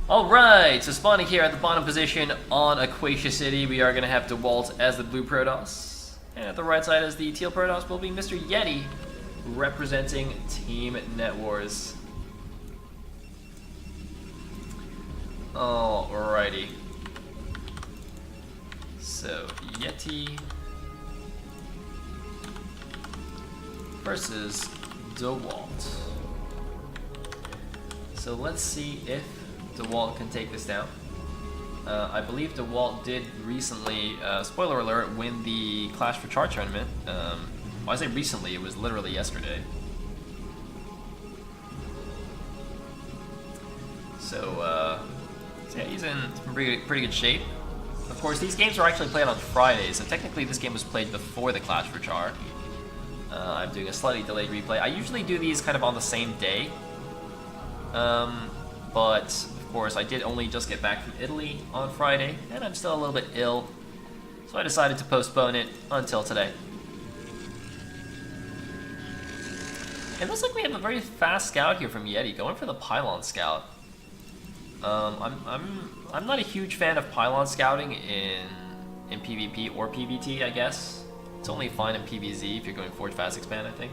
Alright, so spawning here at the bottom position on Aquatia City, we are going to have Dewalt as the blue Protoss. And at the right side as the teal Protoss will be Mr. Yeti, representing Team Net Wars. Alrighty. So, Yeti versus Dewalt. So let's see if Dewalt can take this down. I believe Dewalt did recently, spoiler alert, win the Clash for Char tournament. Well, I say recently, it was literally yesterday. So yeah, he's in pretty good shape. Of course, these games are actually played on Fridays, so technically this game was played before the Clash for Char. I'm doing a slightly delayed replay. I usually do these kind of on the same day. But, of course, I did only just get back from Italy on Friday, and I'm still a little bit ill, so I decided to postpone it until today. It looks like we have a very fast scout here from Yeti, going for the pylon scout. I'm not a huge fan of pylon scouting in PvP or PvT, I guess. It's only fine in PvZ if you're going Forge Fast Expand, I think.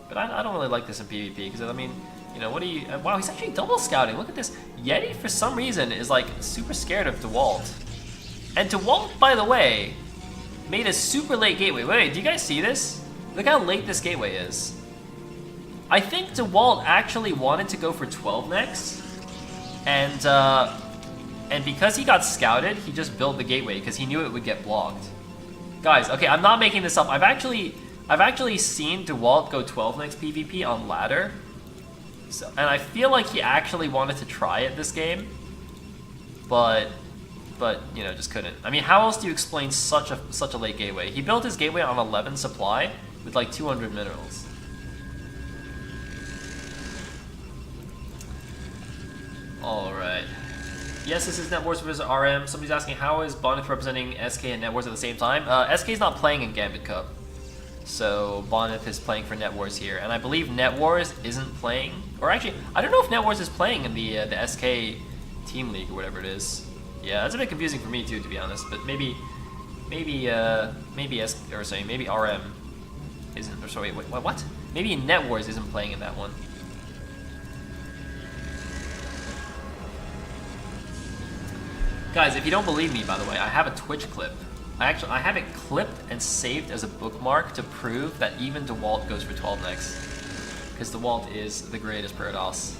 But I don't really like this in PvP, because, I mean, you know, what do you... wow, he's actually double scouting. Look at this. Yeti, for some reason, is, like, super scared of Dewalt. And Dewalt, by the way, made a super late gateway. Wait, do you guys see this? Look how late this gateway is. I think Dewalt actually wanted to go for 12 next. And because he got scouted, he just built the gateway, because he knew it would get blocked. Guys, okay, I'm not making this up. I've actually seen Dewalt go 12 next PvP on ladder. So, and I feel like he actually wanted to try it this game, but you know, just couldn't. I mean, how else do you explain such a late gateway? He built his gateway on 11 supply with like 200 minerals. All right. Yes, this is Net Wars versus RM. Somebody's asking, how is Bonnet representing SK and Net Wars at the same time? SK's not playing in Gambit Cup. So Bonnet is playing for Net Wars here, and I believe Net Wars isn't playing, or actually, I don't know if Net Wars is playing in the SK Team League or whatever it is. Yeah, that's a bit confusing for me too, to be honest. But maybe RM isn't. Or sorry, wait, what? Maybe Net Wars isn't playing in that one. Guys, if you don't believe me, by the way, I have a Twitch clip. I have it clipped and saved as a bookmark to prove that even Dewalt goes for 12 next. Because Dewalt is the greatest Protoss.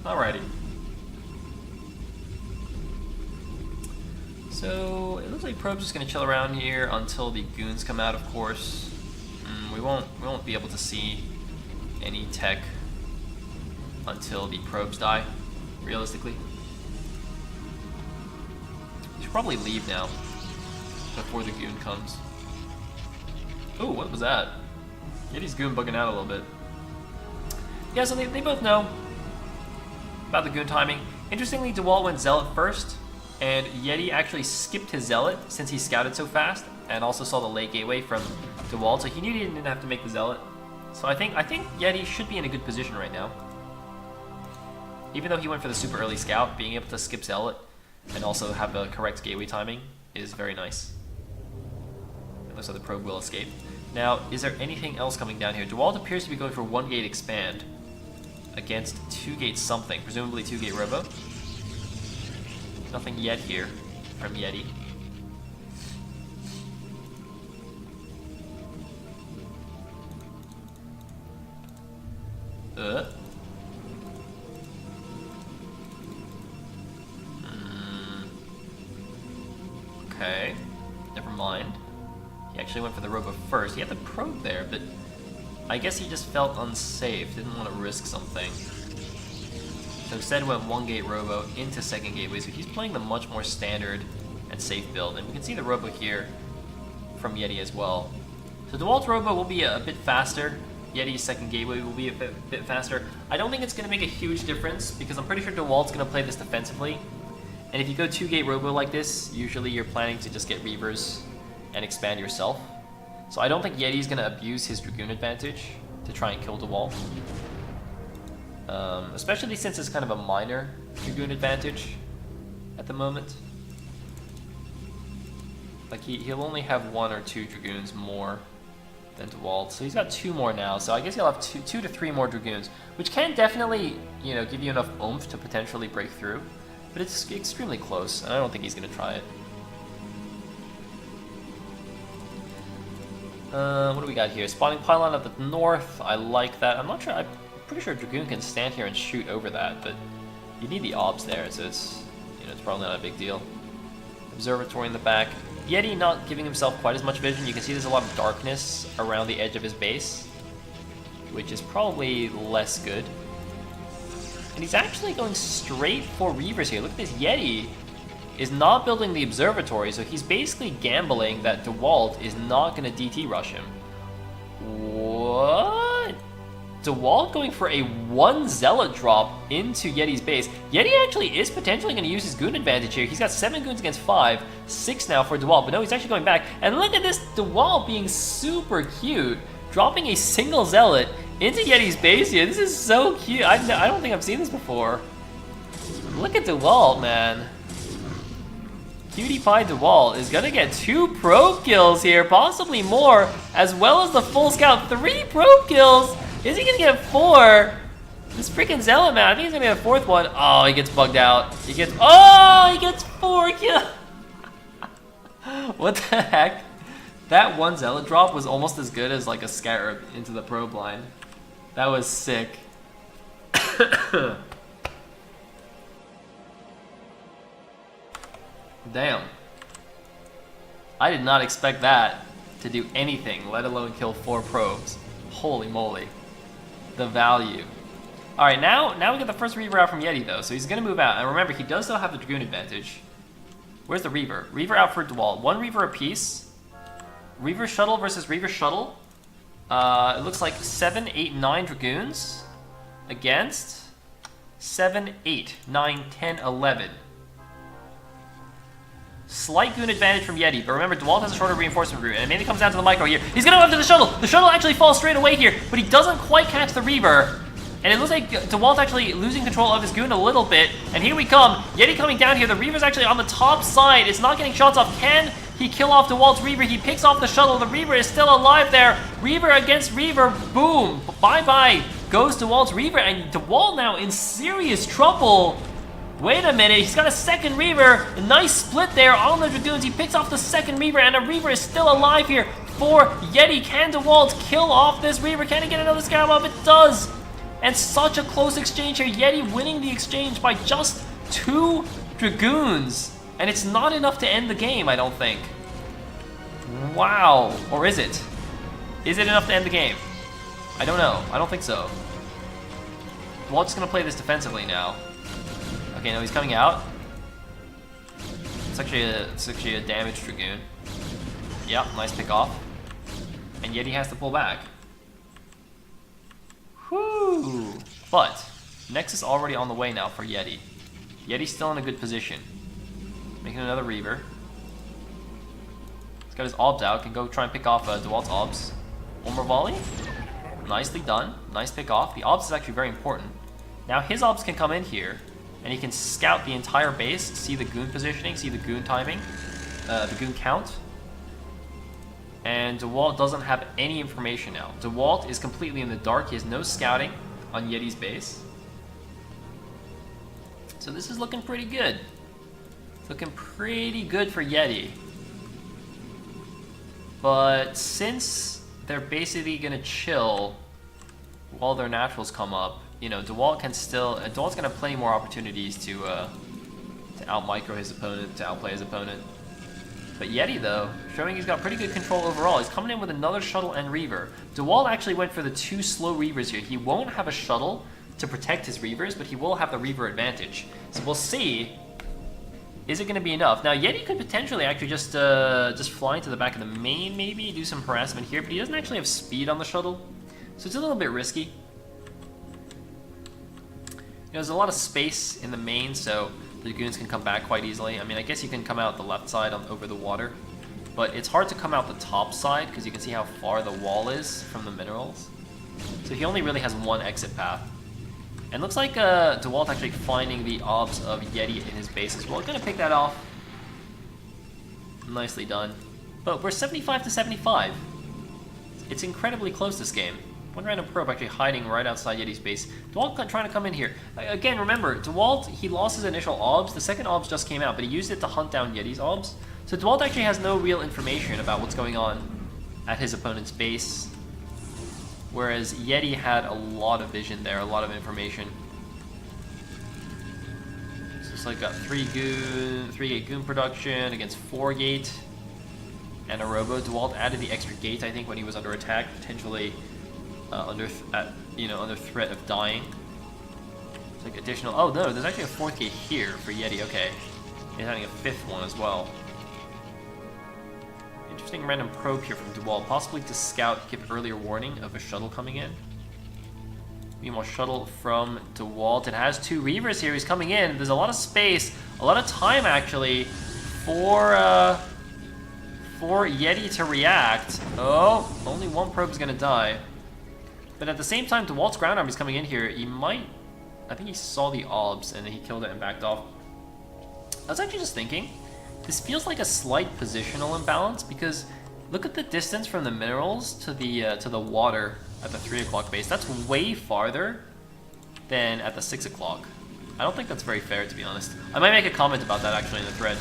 Alrighty. So, it looks like Probe's just going to chill around here until the goons come out, of course. We won't be able to see any tech until the probes die, realistically. Should probably leave now before the goon comes. Ooh, what was that? Yeti's goon bugging out a little bit. Yeah, so they both know about the goon timing. Interestingly, Dewalt went Zealot first, and Yeti actually skipped his Zealot since he scouted so fast, and also saw the late gateway from Dewalt, so he knew he didn't have to make the Zealot. So I think Yeti should be in a good position right now. Even though he went for the super early scout, being able to skip Zealot and also have a correct gateway timing is very nice. It looks like the probe will escape. Now, is there anything else coming down here? Dewalt appears to be going for 1 gate expand against 2 gate something, presumably 2 gate robo. Nothing yet here from Yeti. Okay, never mind. He actually went for the robo first. He had the probe there, but I guess he just felt unsafe, didn't want to risk something. So instead went 1 gate robo into 2nd gateway, so he's playing the much more standard and safe build. And we can see the robo here from Yeti as well. So Dewalt's robo will be a bit faster. Yeti's 2nd gateway will be a bit faster. I don't think it's going to make a huge difference, because I'm pretty sure Dewalt's going to play this defensively. And if you go 2 gate robo like this, usually you're planning to just get Reavers and expand yourself. So I don't think Yeti's going to abuse his Dragoon advantage to try and kill Dewalt. Especially since it's kind of a minor Dragoon advantage at the moment. Like, he'll only have 1 or 2 Dragoons more than Dewalt. So he's got 2 more now, so I guess he'll have 2 to 3 more Dragoons, which can definitely, you know, give you enough oomph to potentially break through. But it's extremely close, and I don't think he's going to try it. What do we got here? Spawning pylon at the north. I like that. I'm not sure. I'm pretty sure Dragoon can stand here and shoot over that, but you need the obs there, so it's, you know, it's probably not a big deal. Observatory in the back. Yeti not giving himself quite as much vision. You can see there's a lot of darkness around the edge of his base, which is probably less good. And he's actually going straight for Reavers here. Look at this. Yeti is not building the observatory, so he's basically gambling that Dewalt is not going to DT rush him. What? Dewalt going for a 1 Zealot drop into Yeti's base. Yeti actually is potentially going to use his goon advantage here. He's got 7 goons against 5, 6 now for Dewalt, but no, he's actually going back. And look at this Dewalt being super cute, dropping a single Zealot into Yeti's base here. This is so cute. I don't think I've seen this before. Look at Dewalt, man. Cutie Pie Dewalt is gonna get 2 probe kills here, possibly more, as well as the full scout. 3 probe kills. Is he gonna get 4? This freaking Zealot, man. I think he's gonna get a 4th one. Oh, he gets bugged out. He gets 4 kills. What the heck? That 1 Zealot drop was almost as good as like a Scarab into the probe line. That was sick. Damn. I did not expect that to do anything, let alone kill 4 probes. Holy moly. The value. Alright, now we get the first Reaver out from Yeti, though, so he's going to move out. And remember, he does still have the Dragoon advantage. Where's the Reaver? Reaver out for Dewalt. 1 Reaver apiece. Reaver Shuttle versus Reaver Shuttle. It looks like 7, 8, 9 Dragoons against 7, 8, 9, 10, 11. Slight goon advantage from Yeti, but remember, Dewalt has a shorter reinforcement route, and it mainly comes down to the micro here. He's gonna go after the shuttle! The shuttle actually falls straight away here, but he doesn't quite catch the Reaver. And it looks like Dewalt actually losing control of his goon a little bit. And here we come, Yeti coming down here. The Reaver's actually on the top side. It's not getting shots off. Can he kill off Dewalt's Reaver? He picks off the shuttle. The Reaver is still alive there. Reaver against Reaver, boom. Bye-bye goes Dewalt's Reaver, and Dewalt now in serious trouble. Wait a minute, he's got a 2nd Reaver. A nice split there on the Dragoons. He picks off the 2nd Reaver, and a Reaver is still alive here for Yeti. Can Dewalt kill off this Reaver? Can he get another Scarab off? It does. And such a close exchange here. Yeti winning the exchange by just 2 Dragoons. And it's not enough to end the game, I don't think. Wow. Or is it? Is it enough to end the game? I don't know. I don't think so. Dewalt's gonna play this defensively now. Okay, no, he's coming out. It's actually a damaged Dragoon. Yep, nice pick off. And Yeti has to pull back. Whew. But Nexus already on the way now for Yeti. Yeti's still in a good position. Making another Reaver. He's got his obs out. Can go try and pick off Dewalt's obs. One more volley. Nicely done. Nice pick off. The obs is actually very important. Now his obs can come in here, and he can scout the entire base, see the goon positioning, see the goon timing, the goon count. And Dewalt doesn't have any information now. Dewalt is completely in the dark. He has no scouting on Yeti's base. So this is looking pretty good. It's looking pretty good for Yeti. But since they're basically going to chill while their naturals come up, you know, Dewalt can still... Dewalt's going to have plenty more opportunities to out-micro his opponent, to outplay his opponent. But Yeti, though, showing he's got pretty good control overall. He's coming in with another shuttle and Reaver. Dewalt actually went for the 2 slow Reavers here. He won't have a shuttle to protect his Reavers, but he will have the Reaver advantage. So we'll see. Is it going to be enough? Now, Yeti could potentially actually just fly into the back of the main, maybe, do some harassment here, but he doesn't actually have speed on the shuttle. So it's a little bit risky. You know, there's a lot of space in the main, so the goons can come back quite easily. I mean, I guess you can come out the left side over the water, but it's hard to come out the top side because you can see how far the wall is from the minerals. So he only really has one exit path. And looks like Dewalt actually finding the obs of Yeti in his base as well. Gonna pick that off. Nicely done. But we're 75 to 75. It's incredibly close this game. One random probe actually hiding right outside Yeti's base. Dewalt trying to come in here. Again, remember, Dewalt, he lost his initial obs. The second obs just came out, but he used it to hunt down Yeti's obs. So Dewalt actually has no real information about what's going on at his opponent's base. Whereas Yeti had a lot of vision there, a lot of information. So it's like got 3 gate goon production against 4 gate. And a robo. Dewalt added the extra gate, I think, when he was under attack, potentially under threat of dying. It's like additional. Oh no, there's actually a 4th gate here for Yeti. Okay, he's adding a 5th one as well. Interesting random probe here from Dewalt, possibly to scout, give earlier warning of a shuttle coming in. Meanwhile, shuttle from Dewalt. It has 2 Reavers here. He's coming in. There's a lot of space, a lot of time actually for Yeti to react. Oh, only 1 probe is gonna die. But at the same time, Dewalt's ground army's coming in here. He might, I think he saw the obs and then he killed it and backed off. I was actually just thinking, this feels like a slight positional imbalance because look at the distance from the minerals to the water at the 3 o'clock base. That's way farther than at the 6 o'clock. I don't think that's very fair, to be honest. I might make a comment about that actually in the thread.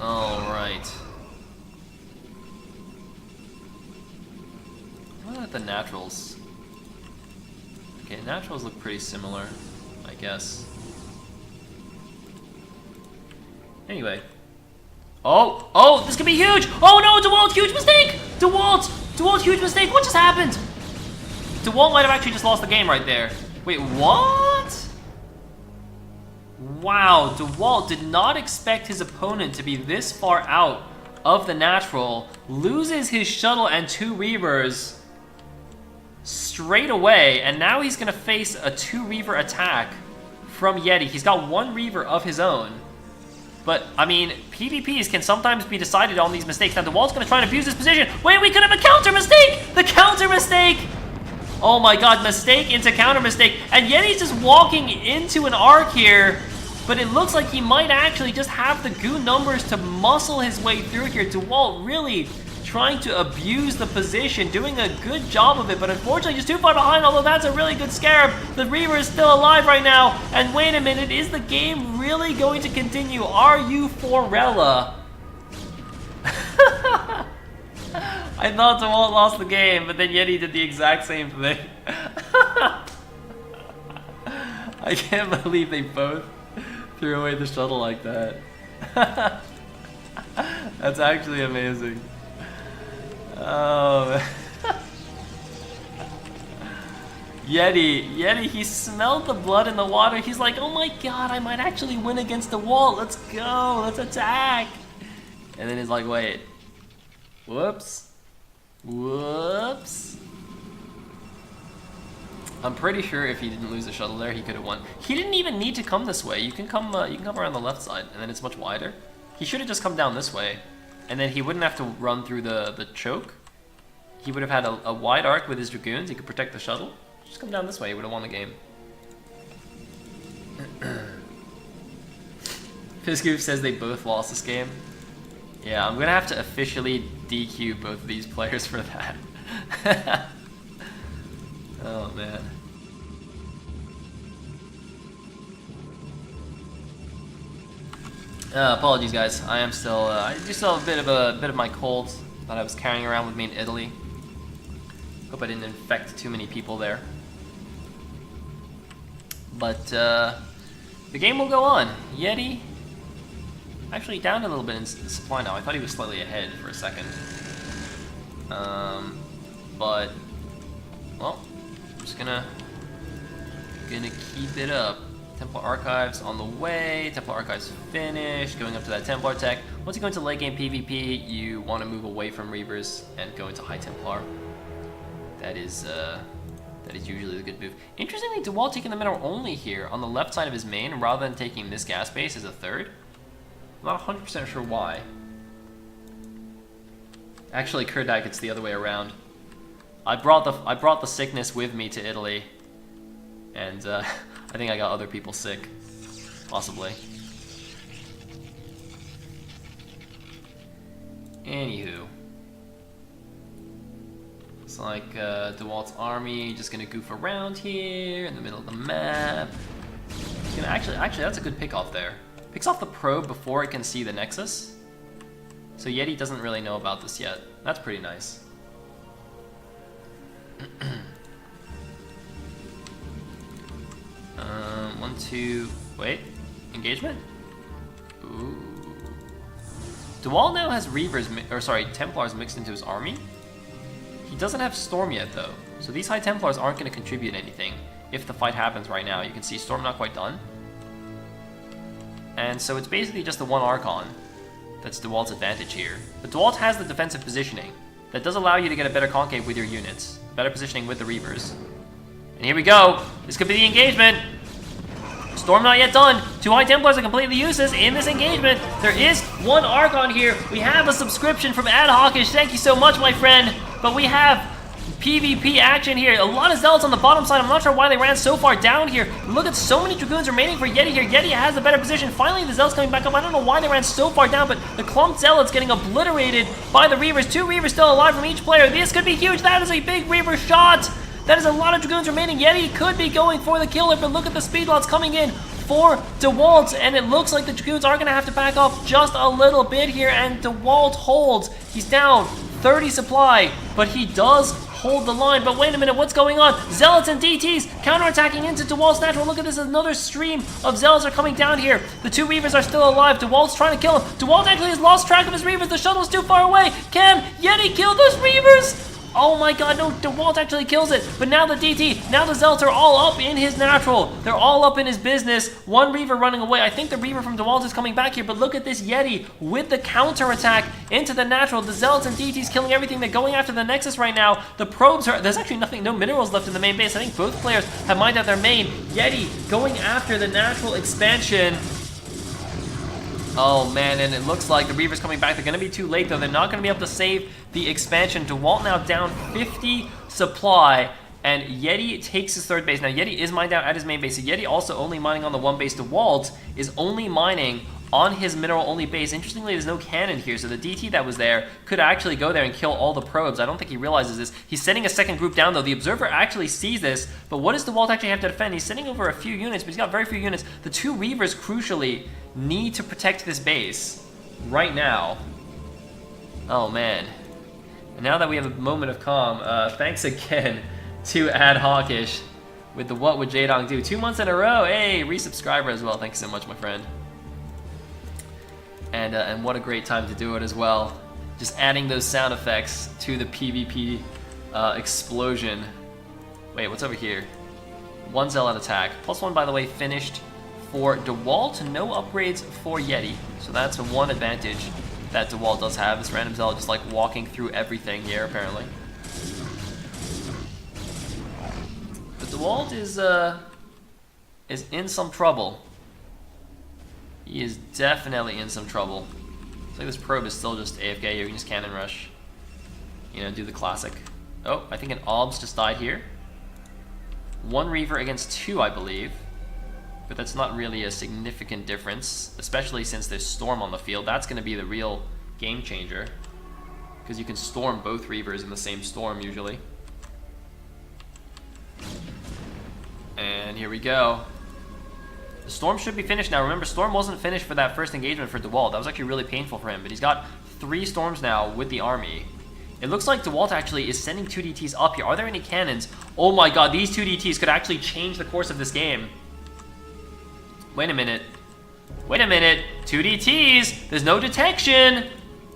Alright. What about the naturals? Okay, naturals look pretty similar, I guess. Anyway. Oh, this could be huge! Oh no, Dewalt, huge mistake! Dewalt, huge mistake! What just happened? Dewalt might have actually just lost the game right there. Wait, what? Wow, Dewalt did not expect his opponent to be this far out of the natural, loses his shuttle and 2 Reavers straight away, and now he's gonna face a 2 Reaver attack from Yeti. He's got 1 Reaver of his own. But, I mean, PvPs can sometimes be decided on these mistakes. Now, Dewalt's gonna try and abuse his position. Wait, we could have a counter mistake! The counter mistake! Oh my god, mistake into counter mistake. And Yeti's just walking into an arc here, but it looks like he might actually just have the goon numbers to muscle his way through here. Dewalt really trying to abuse the position, doing a good job of it, but unfortunately just too far behind, although that's a really good scarab. The Reaver is still alive right now. And wait a minute, is the game really going to continue? Are you Forella? I thought Dewalt lost the game, but then Yeti did the exact same thing. I can't believe they both threw away the shuttle like that. That's actually amazing. Oh, Yeti, he smelled the blood in the water. He's like, oh my god, I might actually win against Dewalt. Let's go, let's attack. And then he's like, wait, whoops. I'm pretty sure if he didn't lose the shuttle there, he could have won. He didn't even need to come this way. You can come around the left side, and then it's much wider. He should have just come down this way, and then he wouldn't have to run through the choke. He would have had a wide arc with his dragoons. He could protect the shuttle. Just come down this way. He would have won the game. Fizzgoof says they both lost this game. Yeah, I'm gonna have to officially DQ both of these players for that. Oh man. Apologies, guys. I am still. I do still have a bit of my cold that I was carrying around with me in Italy. Hope I didn't infect too many people there. But the game will go on. Yeti actually down a little bit in supply now. I thought he was slightly ahead for a second. But well, I'm just gonna keep it up. Templar Archives on the way, Templar Archives finished, going up to that Templar tech. Once you go into late game PvP, you want to move away from Reavers and go into High Templar. That is usually the good move. Interestingly, Dewalt taking the mineral only here on the left side of his main rather than taking this gas base as a third. I'm not 100% sure why. Actually, Kurdak, it's the other way around. I brought the sickness with me to Italy, and I think I got other people sick, possibly. Anywho, it's like Dewalt's army just gonna goof around here in the middle of the map. Actually, that's a good pick off there. Picks off the probe before it can see the Nexus. So Yeti doesn't really know about this yet. That's pretty nice. 1, 2, wait, engagement? Ooh. Dewalt now has Templars mixed into his army. He doesn't have Storm yet though, so these High Templars aren't going to contribute anything if the fight happens right now. You can see Storm not quite done. And so it's basically just the one Archon that's Dewalt's advantage here. But Dewalt has the defensive positioning that does allow you to get a better concave with your units. Better positioning with the Reavers. And here we go. This could be the engagement. Storm not yet done. 2 High Templars are completely useless in this engagement. There is one Archon here. We have a subscription from Adhawkish. Thank you so much, my friend. But we have PvP action here. A lot of Zealots on the bottom side. I'm not sure why they ran so far down here. Look at so many Dragoons remaining for Yeti here. Yeti has a better position. Finally, the Zealots coming back up. I don't know why they ran so far down, but the clumped Zealots getting obliterated by the Reavers. 2 Reavers still alive from each player. This could be huge. That is a big Reaver shot. That is a lot of Dragoons remaining. Yeti could be going for the killer, but look at the speedlots coming in for Dewalt, and it looks like the Dragoons are going to have to back off just a little bit here, and Dewalt holds. He's down 30 supply, but he does hold the line. But wait a minute, what's going on? Zealots and DTs counterattacking into Dewalt's natural. Look at this, another stream of Zealots are coming down here. The 2 Reavers are still alive. Dewalt's trying to kill him. Dewalt actually has lost track of his Reavers. The shuttle's too far away. Can Yeti kill those Reavers? Oh my god, no, Dewalt actually kills it. But now the DT, now the Zealots are all up in his natural. They're all up in his business. 1 Reaver running away. I think the Reaver from Dewalt is coming back here, but look at this Yeti with the counterattack into the natural. The Zealots and DTs killing everything. They're going after the Nexus right now. The probes are, there's actually no minerals left in the main base. I think both players have mined out their main. Yeti going after the natural expansion. Oh man, and it looks like the Reavers coming back. They're going to be too late though. They're not going to be able to save the expansion. Dewalt now down 50 supply, and Yeti takes his 3rd base. Now Yeti is mined out at his main base. So Yeti also only mining on the 1 base. Dewalt is only mining on his mineral only base. Interestingly, there's no cannon here, so the DT that was there could actually go there and kill all the probes. I don't think he realizes this. He's sending a 2nd group down though. The Observer actually sees this, but what does Dewalt actually have to defend? He's sending over a few units, but he's got very few units. The 2 Reavers, crucially, need to protect this base right now. Oh man. And now that we have a moment of calm, thanks again to Adhawkish with the What Would Jaedong Do? 2 months in a row. Hey, resubscriber as well. Thanks so much, my friend. And what a great time to do it as well. Just adding those sound effects to the PvP explosion. Wait, what's over here? 1 Zealot attack. +1, by the way, finished for Dewalt. No upgrades for Yeti. So that's one advantage that Dewalt does have. This random Zealot just like walking through everything here, apparently. But Dewalt is in some trouble. He is definitely in some trouble. Looks like this probe is still just AFK here. You can just cannon rush. You know, do the classic. Oh, I think an Obs just died here. 1 Reaver against 2, I believe. But that's not really a significant difference, especially since there's Storm on the field. That's going to be the real game changer, because you can storm both Reavers in the same storm usually. And here we go. The Storm should be finished now. Remember, Storm wasn't finished for that first engagement for Dewalt. That was actually really painful for him, but he's got 3 Storms now with the army. It looks like Dewalt actually is sending 2 DTs up here. Are there any cannons? Oh my god, these 2 DTs could actually change the course of this game. Wait a minute. Wait a minute. 2 DTs. There's no detection.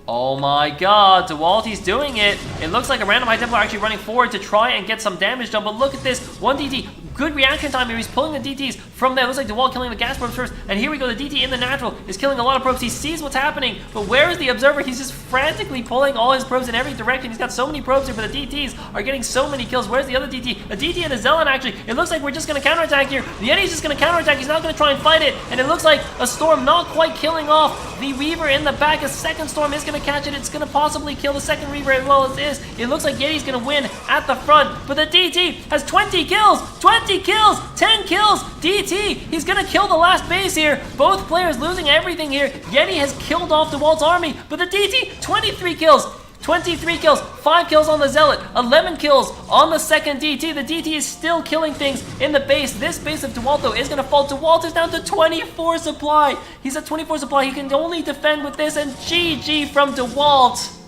Oh my god. Dewalt, he's doing it. It looks like a random High Templar actually running forward to try and get some damage done. But look at this. 1 DT good reaction time here. He's pulling the DTs from there. Looks like Dewalt killing the gas probes first. And here we go. The DT in the natural is killing a lot of probes. He sees what's happening. But where is the observer? He's just frantically pulling all his probes in every direction. He's got so many probes here, but the DTs are getting so many kills. Where's the other DT? A DT and a Zealot, actually. It looks like we're just going to counterattack here. The Yeti's just going to counterattack. He's not going to try and fight it. And it looks like a Storm not quite killing off the Reaver in the back. A second Storm is going to catch it. It's going to possibly kill the second Reaver as well as this. It looks like Yeti's going to win at the front. But the DT has 20 kills. 20 kills. 10 kills. DT. He's going to kill the last base here. Both players losing everything here. Yeti has killed off Dewalt's army. But the DT, 23 kills. 23 kills, 5 kills on the Zealot, 11 kills on the second DT. The DT is still killing things in the base. This base of Dewalt, though, is going to fall. Dewalt is down to 24 supply. He's at 24 supply. He can only defend with this, and GG from Dewalt.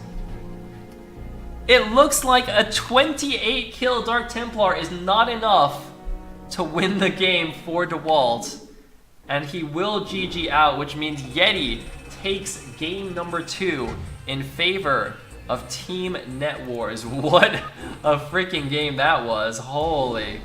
It looks like a 28 kill Dark Templar is not enough to win the game for Dewalt. And he will GG out, which means Yeti takes game number 2 in favor of Team Net Wars. What a freaking game that was. Holy.